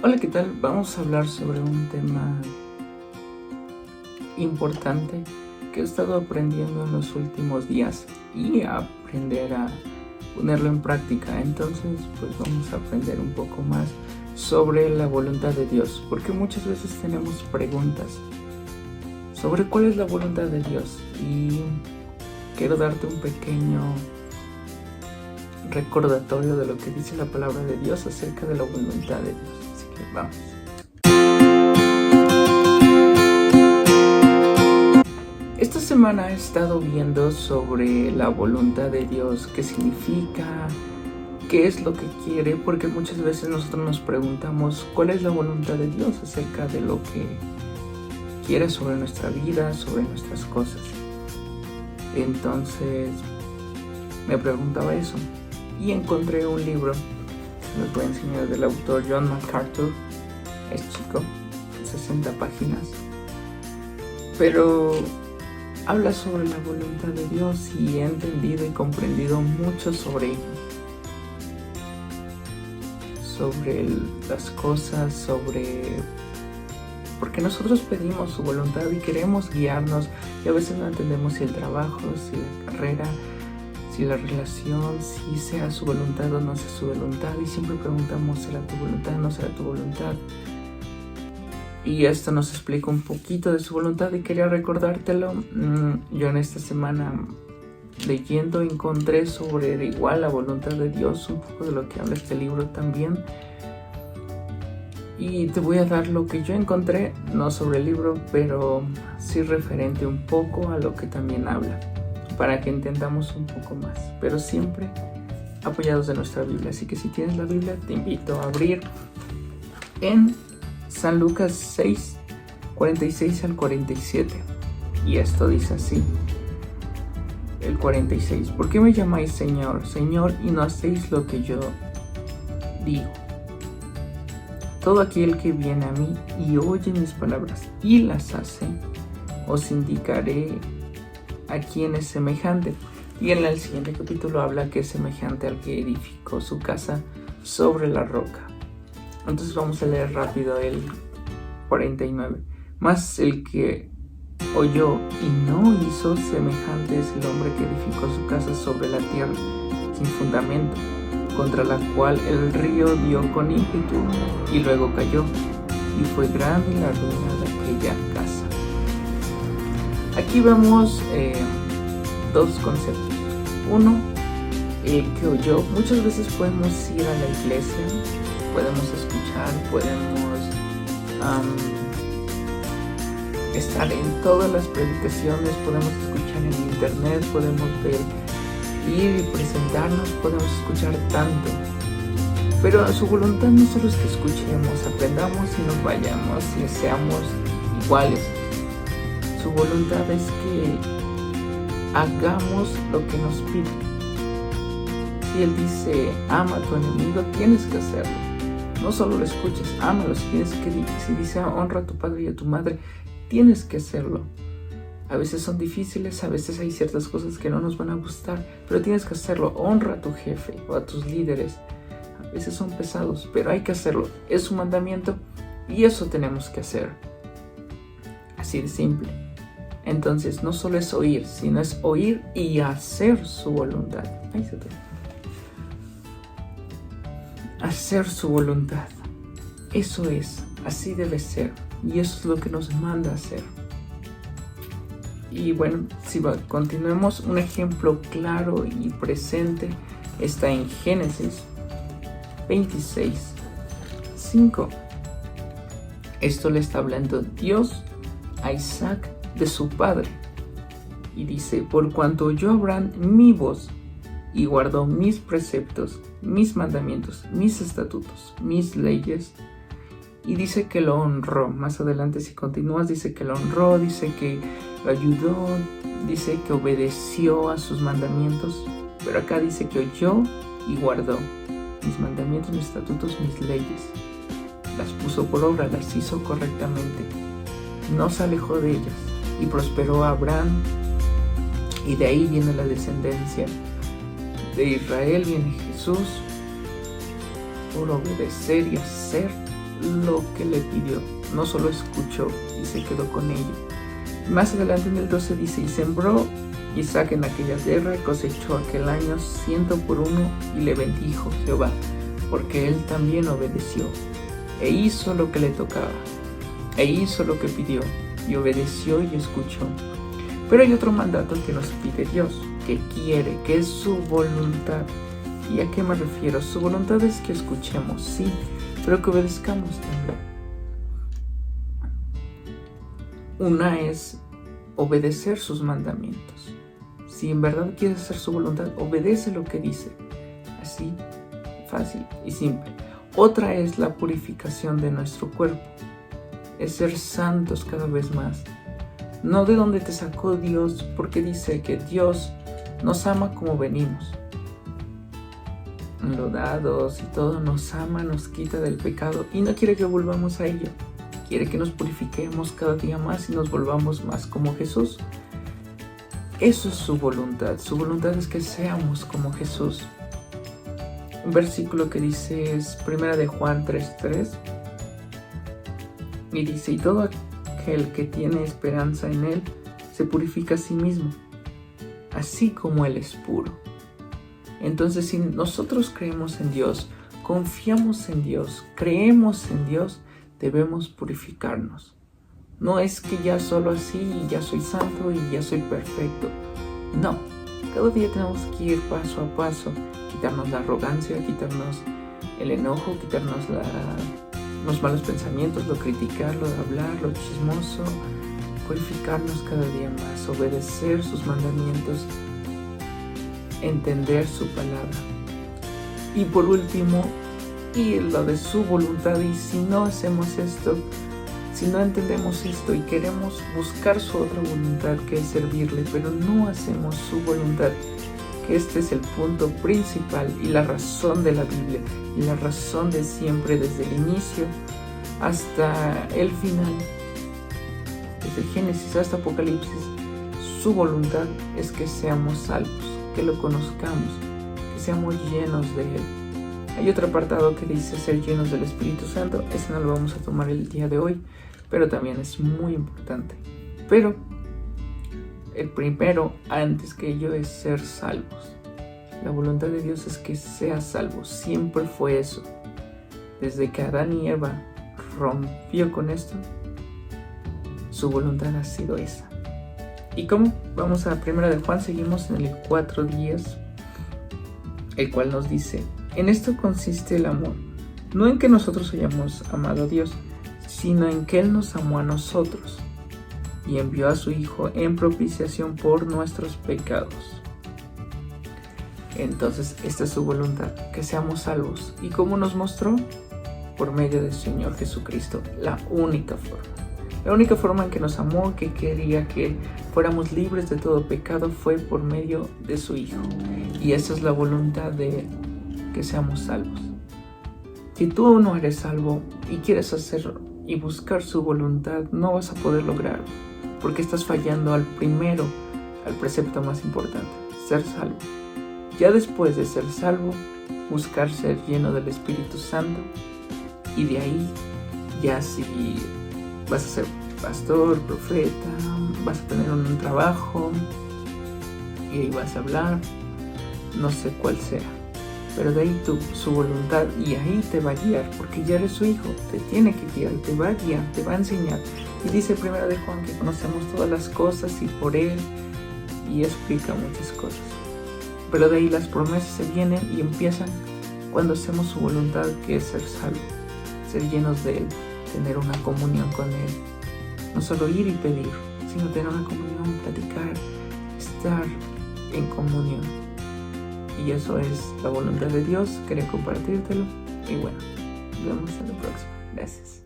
Hola, ¿qué tal? Vamos a hablar sobre un tema importante que he estado aprendiendo en los últimos días y a aprender a ponerlo en práctica. Entonces, pues vamos a aprender un poco más sobre la voluntad de Dios, porque muchas veces tenemos preguntas sobre cuál es la voluntad de Dios y quiero darte un pequeño recordatorio de lo que dice la palabra de Dios acerca de la voluntad de Dios. Así que vamos. Esta semana he estado viendo sobre la voluntad de Dios, qué significa, qué es lo que quiere, porque muchas veces nosotros nos preguntamos cuál es la voluntad de Dios acerca de lo que quiere sobre nuestra vida, sobre nuestras cosas. Entonces me preguntaba eso y encontré un libro, les voy a enseñar, del autor John MacArthur. Es chico, 60 páginas, pero habla sobre la voluntad de Dios y he entendido y comprendido mucho sobre las cosas, porque nosotros pedimos su voluntad y queremos guiarnos y a veces no entendemos si el trabajo, si la carrera, si la relación, si sea su voluntad o no sea su voluntad, y siempre preguntamos, ¿será tu voluntad o no será tu voluntad? Y esto nos explica un poquito de su voluntad y quería recordártelo. Yo en esta semana leyendo encontré sobre igual la voluntad de Dios, un poco de lo que habla este libro también. Y te voy a dar lo que yo encontré, no sobre el libro, pero sí referente un poco a lo que también habla, para que entendamos un poco más, pero siempre apoyados de nuestra Biblia. Así que si tienes la Biblia, te invito a abrir en San Lucas 6, 46 al 47. Y esto dice así, el 46. ¿Por qué me llamáis Señor, Señor, y no hacéis lo que yo digo? Todo aquel que viene a mí y oye mis palabras y las hace, os indicaré a quién es semejante. Y en el siguiente capítulo habla que es semejante al que edificó su casa sobre la roca. Entonces vamos a leer rápido el 49. Mas el que oyó y no hizo, semejante es el hombre que edificó su casa sobre la tierra sin fundamento, contra la cual el río dio con ímpetu y luego cayó, y fue grande la ruina de aquella casa. Aquí vemos dos conceptos. Uno, el que oyó. Muchas veces podemos ir a la iglesia, podemos escuchar, podemos estar en todas las predicaciones, podemos escuchar en internet, podemos ver, ir y presentarnos, podemos escuchar tanto, pero su voluntad no solo es que escuchemos, aprendamos y nos vayamos y seamos iguales. Su voluntad es que hagamos lo que nos pide. Si Él dice ama a tu enemigo, tienes que hacerlo. No solo lo escuches, ámalos. Si dice honra a tu padre y a tu madre, tienes que hacerlo. A veces son difíciles, a veces hay ciertas cosas que no nos van a gustar, pero tienes que hacerlo. Honra a tu jefe o a tus líderes. A veces son pesados, pero hay que hacerlo. Es su mandamiento y eso tenemos que hacer. Así de simple. Entonces no solo es oír, sino es oír y hacer su voluntad. Hacer su voluntad. Eso es, así debe ser. Y eso es lo que nos manda a hacer. Y bueno, si continuemos, un ejemplo claro y presente está en Génesis 26, 5. Esto le está hablando Dios a Isaac de su padre. Y dice, por cuanto oyó Abraham mi voz y guardó mis preceptos, mis mandamientos, mis estatutos, mis leyes, y dice que lo honró. Más adelante, si continúas, dice que lo honró, dice que lo ayudó, dice que obedeció a sus mandamientos, pero acá dice que oyó y guardó mis mandamientos, mis estatutos, mis leyes. Las puso por obra, las hizo correctamente, no se alejó de ellas, y prosperó a Abraham, y de ahí viene la descendencia de Israel, viene Jesús, por obedecer y hacer lo que le pidió, no solo escuchó y se quedó con ella. Más adelante en el 12 dice, y sembró Isaac en aquella tierra y cosechó aquel año 100 por 1 y le bendijo Jehová, porque él también obedeció e hizo lo que le tocaba, e hizo lo que pidió, y obedeció y escuchó. Pero hay otro mandato que nos pide Dios, que quiere, que es su voluntad. ¿Y a qué me refiero? Su voluntad es que escuchemos, sí, pero que obedezcamos también. Una es obedecer sus mandamientos. Si en verdad quieres hacer su voluntad, obedece lo que dice. Así, fácil y simple. Otra es la purificación de nuestro cuerpo. Es ser santos cada vez más. No de dónde te sacó Dios, porque dice que Dios nos ama como venimos. Enlodados y todo, nos ama, nos quita del pecado y no quiere que volvamos a ello. Quiere que nos purifiquemos cada día más y nos volvamos más como Jesús. Eso es su voluntad. Su voluntad es que seamos como Jesús. Un versículo que dice es 1 de Juan 3:3 y dice, y todo aquel que tiene esperanza en Él se purifica a sí mismo, así como Él es puro. Entonces, si nosotros creemos en Dios, confiamos en Dios, creemos en Dios, debemos purificarnos. No es que ya solo así ya soy santo y ya soy perfecto. No, cada día tenemos que ir paso a paso, quitarnos la arrogancia, quitarnos el enojo, quitarnos los malos pensamientos, lo criticar, lo hablar, lo chismoso, purificarnos cada día más, obedecer sus mandamientos, entender su palabra. Y por último, y lo de su voluntad. Y si no hacemos esto, si no entendemos esto y queremos buscar su otra voluntad, que es servirle, pero no hacemos su voluntad, que este es el punto principal y la razón de la Biblia, y la razón de siempre, desde el inicio hasta el final, desde Génesis hasta Apocalipsis, su voluntad es que seamos salvos, que lo conozcamos, que seamos llenos de Él. Hay otro apartado que dice ser llenos del Espíritu Santo. Ese no lo vamos a tomar el día de hoy, pero también es muy importante. Pero el primero, antes que ello, es ser salvos. La voluntad de Dios es que seas salvo. Siempre fue eso. Desde que Adán y Eva rompió con esto, su voluntad ha sido esa. ¿Y cómo? Vamos a 1 de Juan, seguimos en el 4:10, el cual nos dice: en esto consiste el amor, no en que nosotros hayamos amado a Dios, sino en que Él nos amó a nosotros y envió a su Hijo en propiciación por nuestros pecados. Entonces, esta es su voluntad, que seamos salvos. ¿Y cómo nos mostró? Por medio del Señor Jesucristo, la única forma. La única forma en que nos amó, que quería que fuéramos libres de todo pecado, fue por medio de su Hijo. Y esa es la voluntad de Él, que seamos salvos. Si tú no eres salvo y quieres hacer y buscar su voluntad, no vas a poder lograrlo, porque estás fallando al precepto más importante, ser salvo. Ya después de ser salvo, buscar ser lleno del Espíritu Santo, y de ahí ya si vas a ser pastor, profeta, vas a tener un trabajo y ahí vas a hablar, no sé cuál sea, pero de ahí su voluntad, y ahí te va a guiar, porque ya eres su hijo, te tiene que guiar, te va a guiar, te va a enseñar. Y dice 1 de Juan que conocemos todas las cosas y por Él, y explica muchas cosas. Pero de ahí las promesas se vienen y empiezan cuando hacemos su voluntad, que es ser salvo, ser llenos de Él, tener una comunión con Él. No solo ir y pedir, sino tener una comunión, platicar, estar en comunión. Y eso es la voluntad de Dios. Quería compartírtelo. Y bueno, nos vemos en la próxima. Gracias.